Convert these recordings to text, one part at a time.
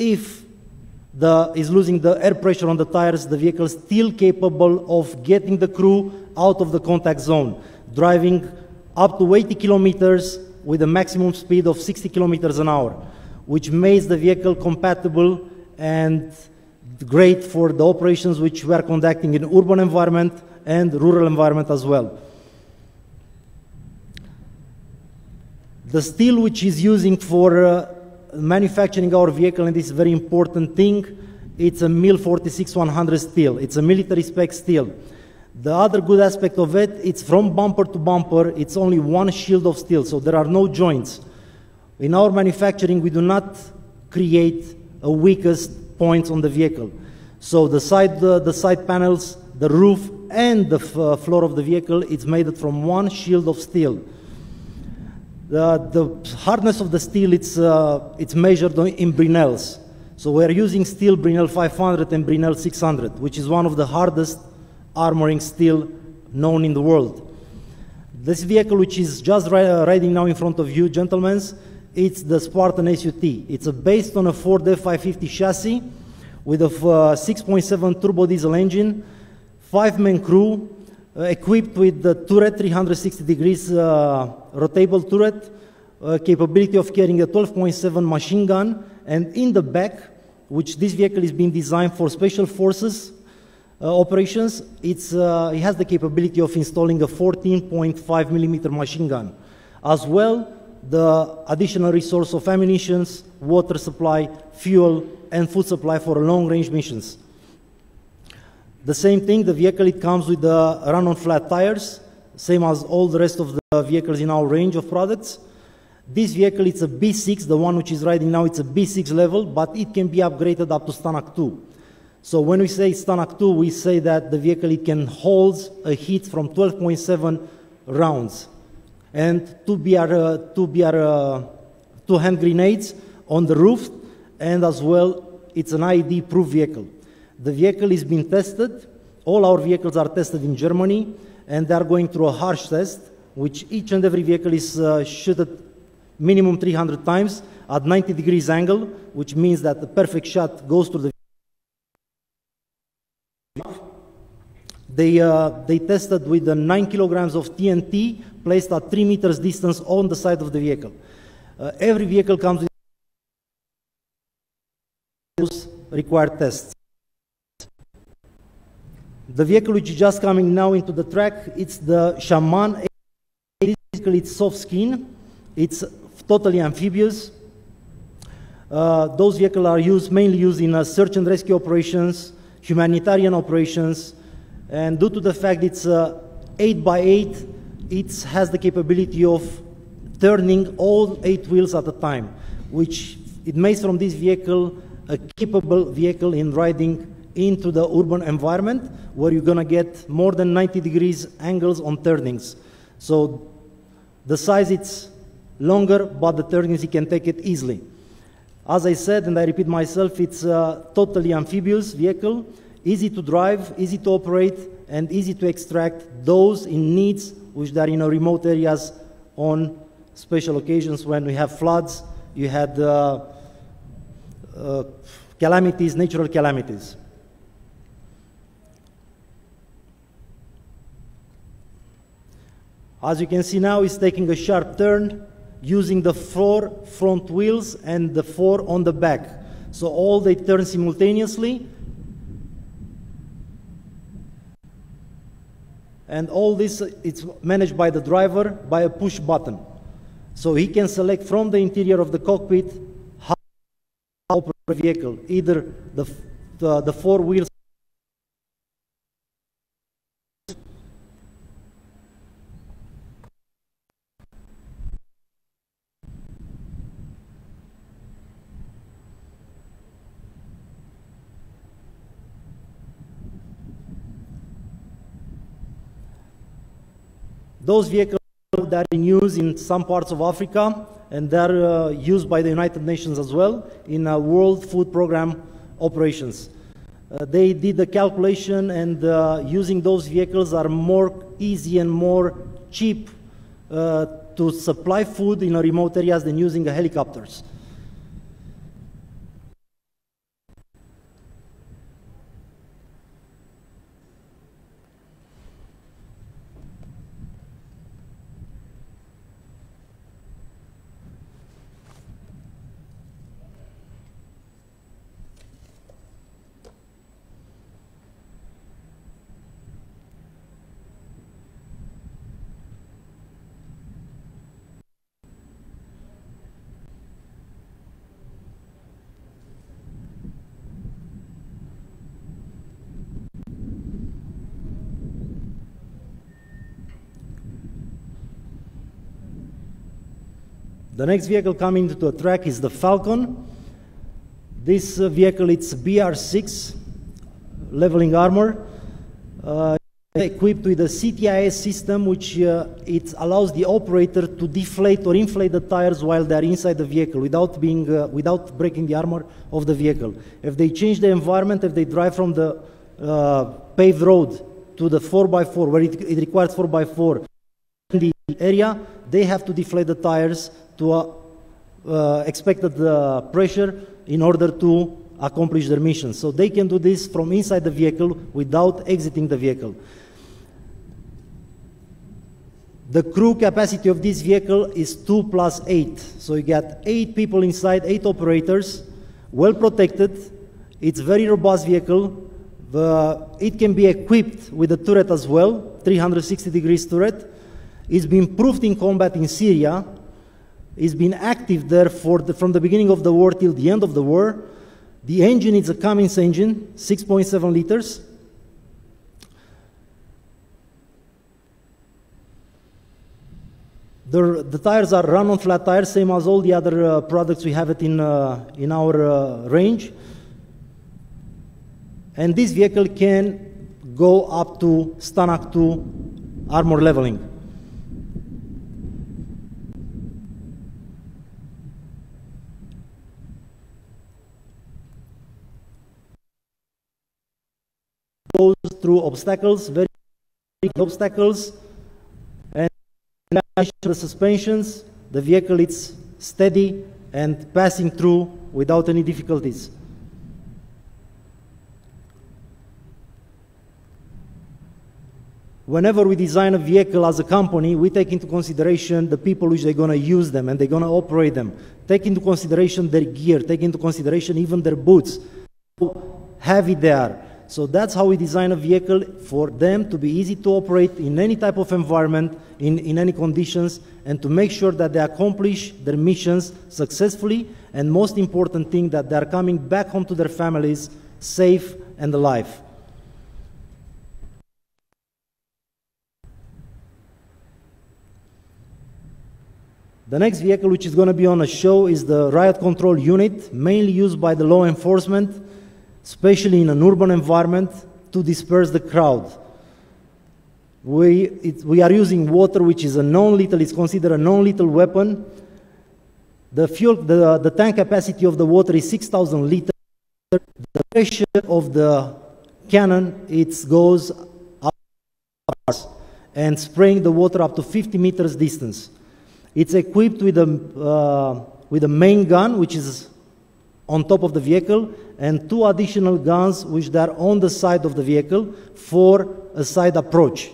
if is losing the air pressure on the tires, the vehicle is still capable of getting the crew out of the contact zone, driving up to 80 kilometers with a maximum speed of 60 kilometers an hour, which makes the vehicle compatible and great for the operations which we are conducting in urban environment and rural environment as well. The steel which is using for manufacturing our vehicle, and this is a very important thing, it's a MIL 46-100 steel. It's a military spec steel. The other good aspect of it, it's from bumper to bumper, it's only one shield of steel, so there are no joints. In our manufacturing, we do not create a weakest points on the vehicle. So the side panels, the roof, and the floor of the vehicle, it's made from one shield of steel. The hardness of the steel, it's measured in Brinells. So we're using steel Brinell 500 and Brinell 600, which is one of the hardest armoring steel known in the world. This vehicle, which is just riding now in front of you, gentlemen, it's the Spartan SUT. It's based on a Ford F550 chassis with a 6.7 turbo diesel engine, 5-man crew, equipped with the turret, 360 degrees rotatable turret, capability of carrying a 12.7 machine gun, and in the back, which this vehicle is being designed for special forces operations, it has the capability of installing a 14.5 millimeter machine gun. As well, the additional resource of ammunition, water supply, fuel, and food supply for long-range missions. The same thing, the vehicle, it comes with the run-on flat tires, same as all the rest of the vehicles in our range of products. This vehicle, it's a B6, the one which is riding now, it's a B6 level, but it can be upgraded up to Stanak 2. So when we say Stanak 2, we say that the vehicle, it can hold a hit from 12.7 rounds. And two hand grenades on the roof, and as well, it's an IED-proof vehicle. The vehicle is being tested. All our vehicles are tested in Germany, and they are going through a harsh test, which each and every vehicle is shot minimum 300 times at 90 degrees angle, which means that the perfect shot goes to the They tested with the 9 kilograms of TNT placed at 3 meters distance on the side of the vehicle. Every vehicle comes with those required tests. The vehicle which is just coming now into the track, it's the Shaman. It's soft skin. It's totally amphibious. Those vehicles are mainly used in search and rescue operations, humanitarian operations, and due to the fact it's 8x8, it has the capability of turning all 8 wheels at a time, which it makes from this vehicle a capable vehicle in riding into the urban environment, where you're going to get more than 90 degrees angles on turnings. So the size, it's longer, but the turnings, you can take it easily. As I said, and I repeat myself, it's a totally amphibious vehicle, easy to drive, easy to operate, and easy to extract those in needs which are in remote areas on special occasions when we have floods, you had calamities, natural calamities. As you can see now, it's taking a sharp turn using the 4 front wheels and the 4 on the back. So all they turn simultaneously. And all this, it's managed by the driver by a push button. So he can select from the interior of the cockpit how to operate the vehicle, either the 4 wheels. Those vehicles that are in use in some parts of Africa, and they're used by the United Nations as well in World Food Program operations. They did the calculation, and using those vehicles are more easy and more cheap to supply food in remote areas than using helicopters. The next vehicle coming to the track is the Falcon. This vehicle, it's BR6 leveling armor, equipped with a CTIS system, which it allows the operator to deflate or inflate the tires while they're inside the vehicle without breaking the armor of the vehicle. If they change the environment, if they drive from the paved road to the 4x4, where it requires 4x4 in the area, they have to deflate the tires to expected pressure in order to accomplish their mission. So they can do this from inside the vehicle without exiting the vehicle. The crew capacity of this vehicle is 2 + 8. So you get 8 people inside, 8 operators, well protected. It's a very robust vehicle. It can be equipped with a turret as well, 360 degrees turret. It's been proved in combat in Syria. It's been active there from the beginning of the war till the end of the war. The engine is a Cummins engine, 6.7 liters. The tires are run-on flat tires, same as all the other products we have it in our range. And this vehicle can go up to Stanak 2 armor leveling. Goes through obstacles, very big obstacles, and the suspensions, the vehicle is steady and passing through without any difficulties. Whenever we design a vehicle as a company, we take into consideration the people which they're going to use them and they're going to operate them. Take into consideration their gear, take into consideration even their boots, how heavy they are. So that's how we design a vehicle, for them to be easy to operate in any type of environment, in any conditions, and to make sure that they accomplish their missions successfully, and most important thing, that they are coming back home to their families safe and alive. The next vehicle which is going to be on a show is the riot control unit, mainly used by the law enforcement, especially in an urban environment, to disperse the crowd. We are using water, which is a non-lethal, it's considered a non-lethal weapon. The tank capacity of the water is 6,000 liters. The pressure of the cannon, it goes up and spraying the water up to 50 meters distance. It's equipped with a main gun, which is on top of the vehicle, and 2 additional guns which are on the side of the vehicle for a side approach.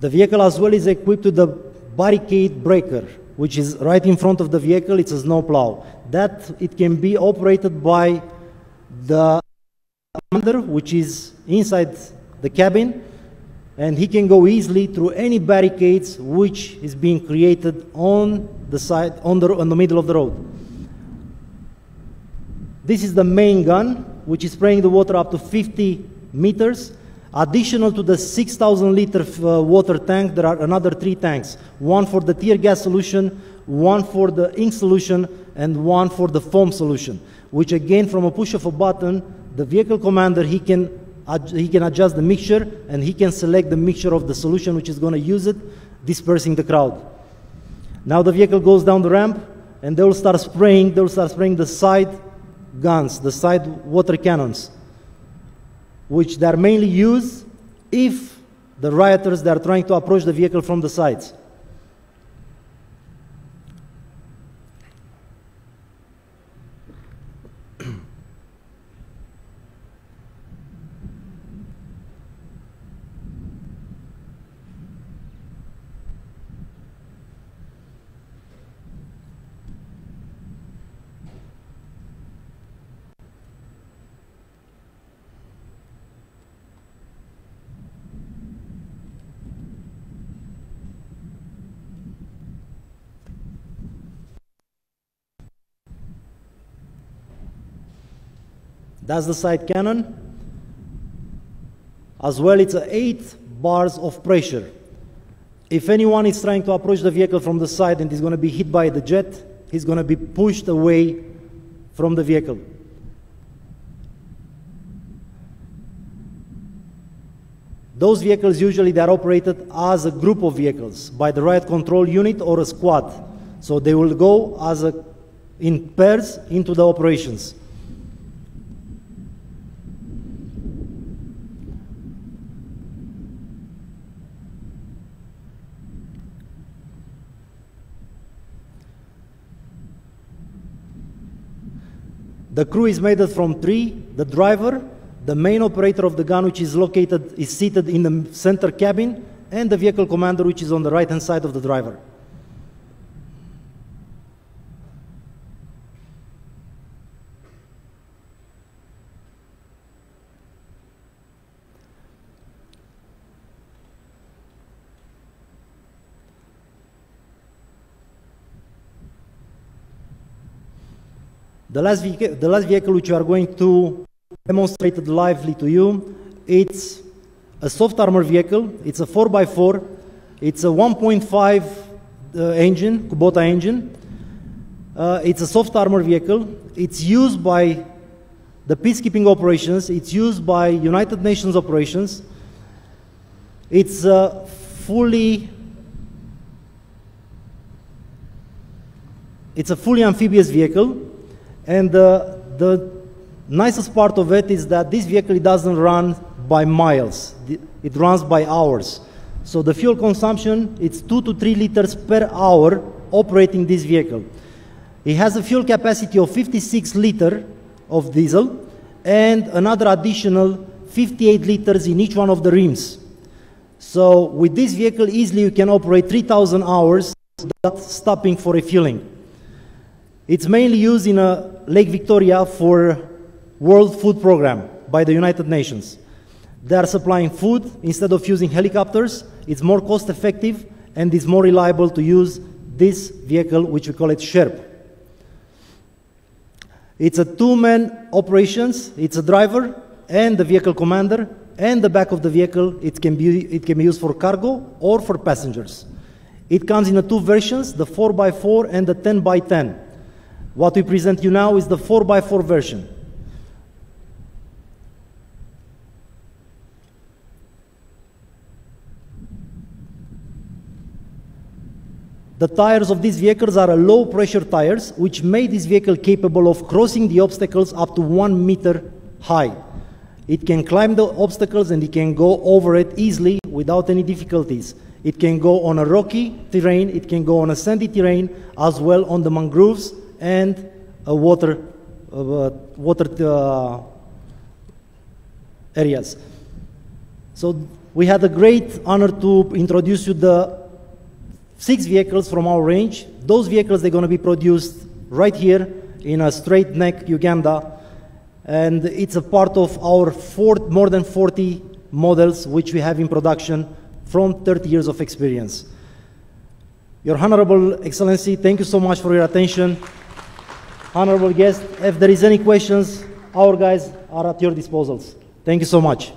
The vehicle as well is equipped with the barricade breaker, which is right in front of the vehicle. It's a snowplow. That it can be operated by the commander, which is inside the cabin, and he can go easily through any barricades which is being created on the side, on the middle of the road. This is the main gun, which is spraying the water up to 50 meters. Additional to the 6,000 liter water tank, there are another 3 tanks. One for the tear gas solution, one for the ink solution, and one for the foam solution, which again, from a push of a button, the vehicle commander, he can adjust the mixture, and he can select the mixture of the solution which is going to use it, dispersing the crowd. Now the vehicle goes down the ramp, and they will start spraying the side guns, the side water cannons, which they are mainly used if the rioters, they are trying to approach the vehicle from the sides. That's the side cannon. As well, it's 8 bars of pressure. If anyone is trying to approach the vehicle from the side and is going to be hit by the jet, he's going to be pushed away from the vehicle. Those vehicles usually they are operated as a group of vehicles by the riot control unit or a squad. So they will go as in pairs into the operations. The crew is made up from 3: the driver, the main operator of the gun, which is seated in the center cabin, and the vehicle commander, which is on the right-hand side of the driver. The last vehicle which we are going to demonstrate lively to you, it's a soft armor vehicle. It's a 4x4. It's a 1.5 engine, Kubota engine. It's a soft armor vehicle. It's used by the peacekeeping operations. It's used by United Nations operations. It's a fully amphibious vehicle. And the nicest part of it is that this vehicle doesn't run by miles. It runs by hours. So the fuel consumption, it's 2 to 3 liters per hour operating this vehicle. It has a fuel capacity of 56 liters of diesel and another additional 58 liters in each one of the rims. So with this vehicle, easily you can operate 3,000 hours without stopping for refueling. It's mainly used in Lake Victoria for World Food Program by the United Nations. They are supplying food instead of using helicopters. It's more cost effective and it's more reliable to use this vehicle, which we call it SHERP. It's a 2-man operations. It's a driver and the vehicle commander, and the back of the vehicle, it can be used for cargo or for passengers. It comes in 2 versions, the 4x4 and the 10x10. What we present you now is the 4x4 version. The tires of these vehicles are low pressure tires, which made this vehicle capable of crossing the obstacles up to 1 meter high. It can climb the obstacles and it can go over it easily without any difficulties. It can go on a rocky terrain, it can go on a sandy terrain, as well on the mangroves and water areas. So we had a great honor to introduce you the 6 vehicles from our range. Those vehicles, they're going to be produced right here in a Straight Neck, Uganda, and it's a part of our more than 40 models which we have in production from 30 years of experience. Your Honorable Excellency, thank you so much for your attention. Honorable guests, if there is any questions, our guys are at your disposals. Thank you so much.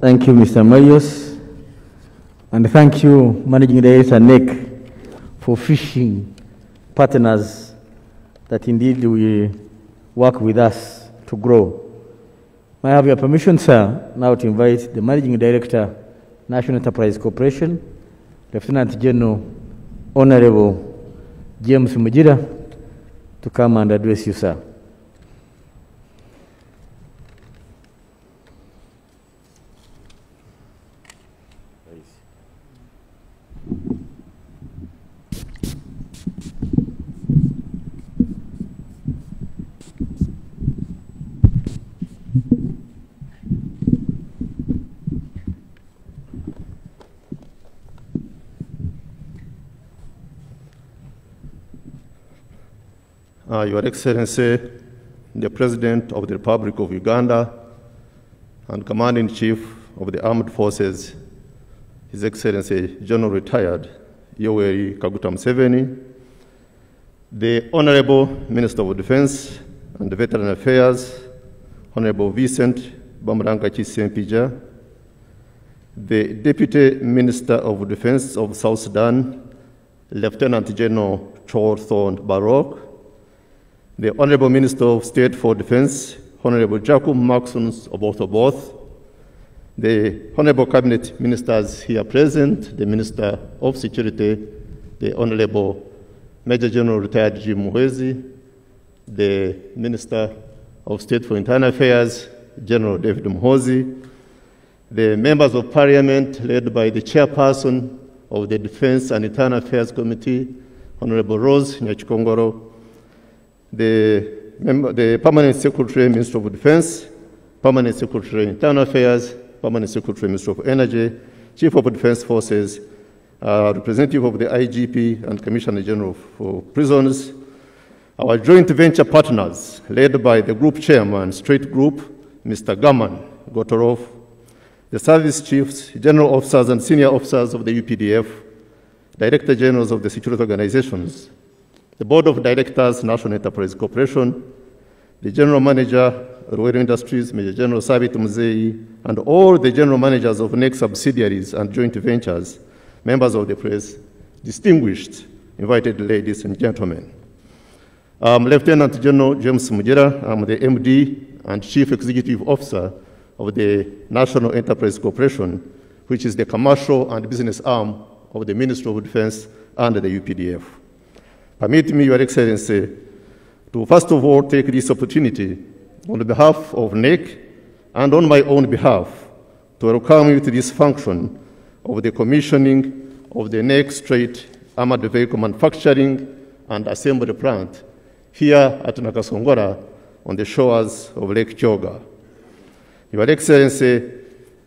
Thank you, Mr. Mayos, and thank you, Managing Director Nick, for fishing partners that indeed will work with us to grow. May I have your permission, sir, now to invite the Managing Director, National Enterprise Corporation, Lieutenant General Honorable James Mujira, to come and address you, sir. Your Excellency, the President of the Republic of Uganda and Commander-in-Chief of the Armed Forces, His Excellency General Retired Yoweri Kaguta Museveni, the Honorable Minister of Defense and Veteran Affairs, Honorable Vincent Bamurangachi Sempija, the Deputy Minister of Defense of South Sudan, Lieutenant General Chor Thorn Barok, the Honorable Minister of State for Defense, Honorable Jacob Maxons Oboth, the Honorable Cabinet Ministers here present, the Minister of Security, the Honorable Major General Retired Jim Muhwezi, the Minister of State for Internal Affairs, General David Muhoozi, the members of Parliament led by the Chairperson of the Defense and Internal Affairs Committee, Honorable Rose Nyachikongoro, the Permanent Secretary, Minister of Defense, Permanent Secretary, Internal Affairs, Permanent Secretary, Minister of Energy, Chief of Defense Forces, representative of the IGP and Commissioner General for Prisons, our joint venture partners, led by the Group Chairman, Straight Group, Mr. Gaman Gotorov, the service chiefs, general officers and senior officers of the UPDF, Director Generals of the security organizations, the Board of Directors, National Enterprise Corporation, the General Manager, Ruwero Industries, Major General Sabit Muzei, and all the General Managers of NEC subsidiaries and joint ventures, members of the press, distinguished invited ladies and gentlemen. Lieutenant General James Mujera, I'm the MD and Chief Executive Officer of the National Enterprise Corporation, which is the commercial and business arm of the Ministry of Defense and the UPDF. Permit me, Your Excellency, to first of all take this opportunity on behalf of NEC and on my own behalf to welcome you to this function of the commissioning of the NEC Straight Armored Vehicle Manufacturing and Assembly Plant here at Nakasongola on the shores of Lake Kyoga. Your Excellency,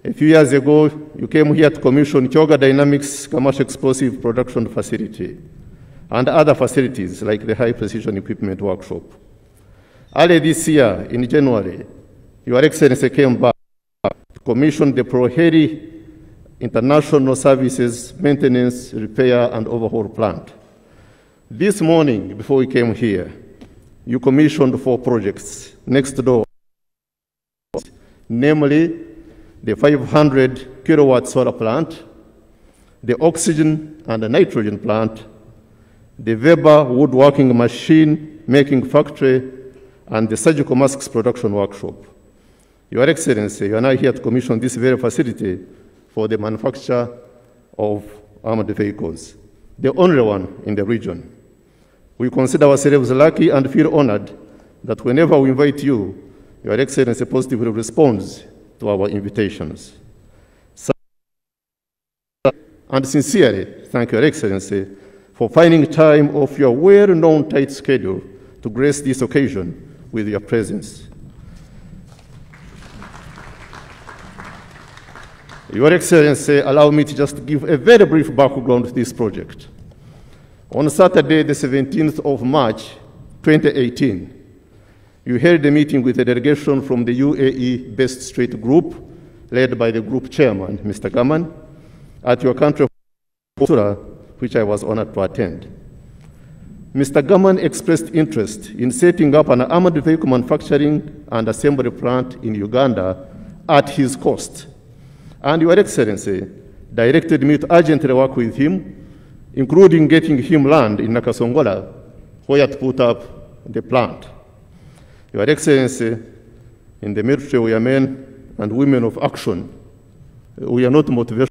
a few years ago, you came here to commission Kyoga Dynamics Commercial Explosive Production Facility and other facilities like the High Precision Equipment Workshop. Early this year, in January, Your Excellency came back to commission the Proheri International Services Maintenance, Repair, and Overhaul Plant. This morning, before we came here, you commissioned 4 projects next door, namely the 500 kilowatt solar plant, the oxygen and the nitrogen plant, the Weber woodworking machine making factory, and the surgical masks production workshop. Your Excellency, you are now here to commission this very facility for the manufacture of armored vehicles, the only one in the region. We consider ourselves lucky and feel honored that whenever we invite you, Your Excellency positively responds to our invitations. And sincerely thank Your Excellency for finding time off your well-known tight schedule to grace this occasion with your presence. Your Excellency, allow me to just give a very brief background to this project. On Saturday, the 17th of March, 2018, you held a meeting with a delegation from the UAE-based Straight Group, led by the Group Chairman, Mr. Gaman, at your country, which I was honored to attend. Mr. Gaman expressed interest in setting up an armored vehicle manufacturing and assembly plant in Uganda at his cost. And Your Excellency directed me to urgently work with him, including getting him land in Nakasongola, where to put up the plant. Your Excellency, in the military we are men and women of action. We are not motivational.